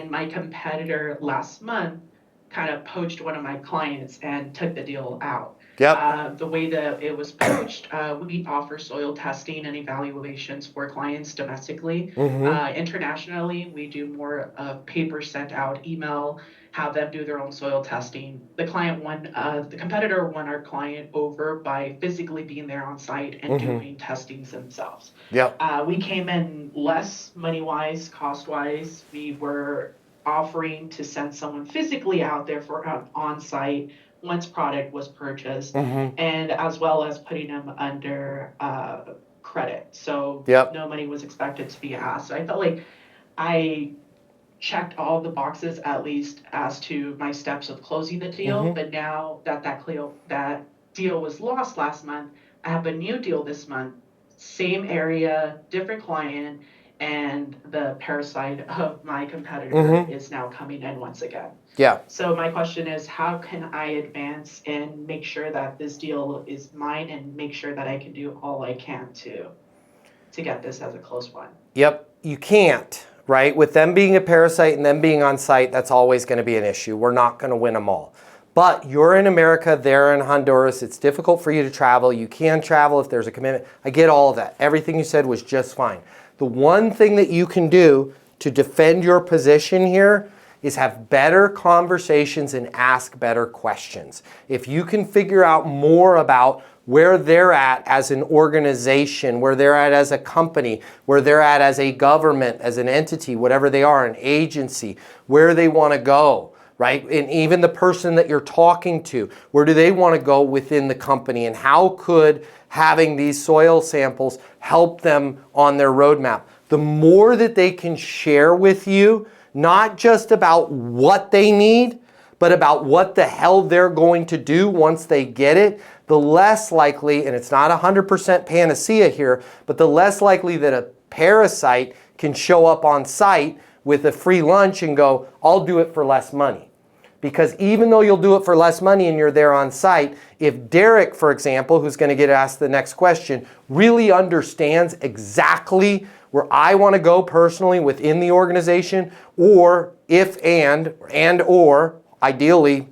and my competitor last month kind of poached one of my clients and took the deal out. Yep. The way that it was poached, we offer soil testing and evaluations for clients domestically. Internationally, we do more of paper sent out, email, have them do their own soil testing. The competitor won our client over by physically being there on site and doing testings themselves. Yep. We came in less money-wise, cost-wise. We were offering to send someone physically out there for on-site once product was purchased, and as well as putting them under credit. So no money was expected to be asked. So I felt like I checked all the boxes, at least as to my steps of closing the deal. But now that that deal was lost last month, I have a new deal this month, same area, different client, and the parasite of my competitor is now coming in once again. Yeah. So my question is, how can I advance and make sure that this deal is mine and make sure that I can do all I can to get this as a close one? Yep. You can't, right? With them being a parasite and them being on site, that's always going to be an issue. We're not going to win them all. But you're in America, they're in Honduras. It's difficult for you to travel. You can travel if there's a commitment. I get all of that. Everything you said was just fine. The one thing that you can do to defend your position here is have better conversations and ask better questions. If you can figure out more about where they're at as an organization, where they're at as a company, where they're at as a government, as an entity, whatever they are, an agency, where they want to go, right? And even the person that you're talking to, where do they want to go within the company, and how could having these soil samples help them on their roadmap? The more that they can share with you, not just about what they need, but about what the hell they're going to do once they get it, the less likely, and it's not 100% panacea here, but the less likely that a parasite can show up on site with a free lunch and go, I'll do it for less money. Because even though you'll do it for less money and you're there on site, if Derek, for example, who's going to get asked the next question, really understands exactly where I want to go personally within the organization, or or ideally,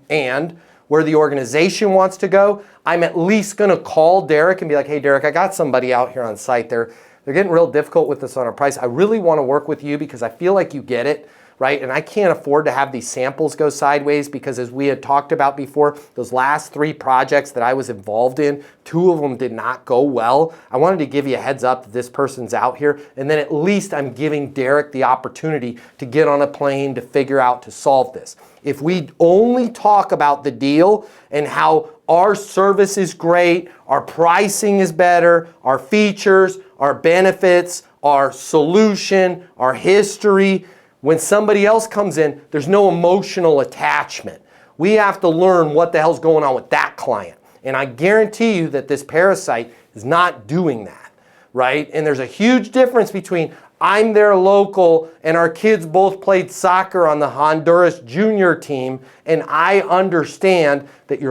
where the organization wants to go, I'm at least going to call Derek and be like, hey, Derek, I got somebody out here on site. They're getting real difficult with us on our price. I really want to work with you because I feel like you get it, right? And I can't afford to have these samples go sideways because, as we had talked about before, those last 3 projects that I was involved in, 2 of them did not go well. I wanted to give you a heads up that this person's out here, and then at least I'm giving Derek the opportunity to get on a plane to figure out to solve this. If we only talk about the deal and how our service is great, our pricing is better, our features, our benefits, our solution, our history, when somebody else comes in, there's no emotional attachment. We have to learn what the hell's going on with that client. And I guarantee you that this parasite is not doing that, right? And there's a huge difference between I'm their local and our kids both played soccer on the Honduras junior team, and I understand that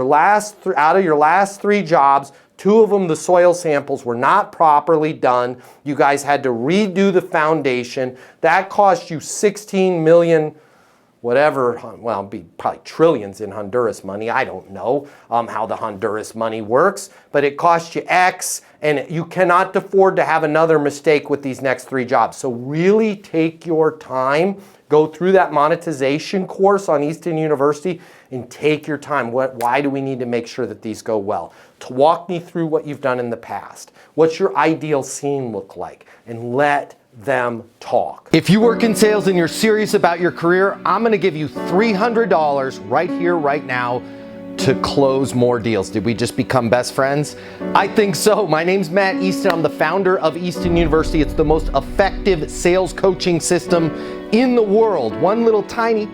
out of your last 3 jobs, 2 of them, the soil samples were not properly done. You guys had to redo the foundation. That cost you 16 million, whatever, well, it'd be probably trillions in Honduras money. I don't know how the Honduras money works, but it cost you X, and you cannot afford to have another mistake with these next 3 jobs. So really take your time, go through that monetization course on Easton University, and take your time. Why do we need to make sure that these go well? To walk me through what you've done in the past. What's your ideal scene look like? And let them talk. If you work in sales and you're serious about your career, I'm going to give you $300 right here, right now, to close more deals. Did we just become best friends? I think so. My name's Matt Easton. I'm the founder of Easton University. It's the most effective sales coaching system in the world. One little tiny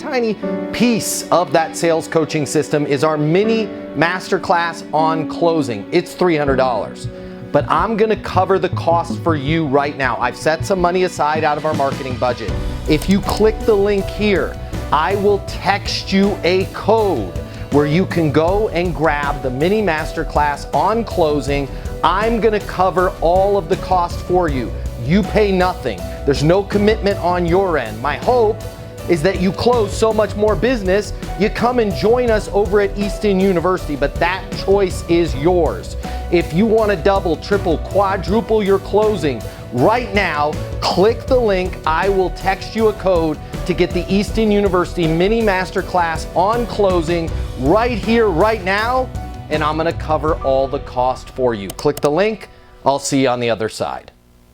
piece of that sales coaching system is our mini masterclass on closing. It's $300. But I'm gonna cover the cost for you right now. I've set some money aside out of our marketing budget. If you click the link here, I will text you a code where you can go and grab the mini masterclass on closing. I'm gonna cover all of the cost for you. You pay nothing. There's no commitment on your end. My hope is that you close so much more business, you come and join us over at Easton University, but that choice is yours. If you want to double, triple, quadruple your closing right now, click the link. I will text you a code to get the Easton University mini masterclass on closing right here, right now, and I'm going to cover all the cost for you. Click the link. I'll see you on the other side.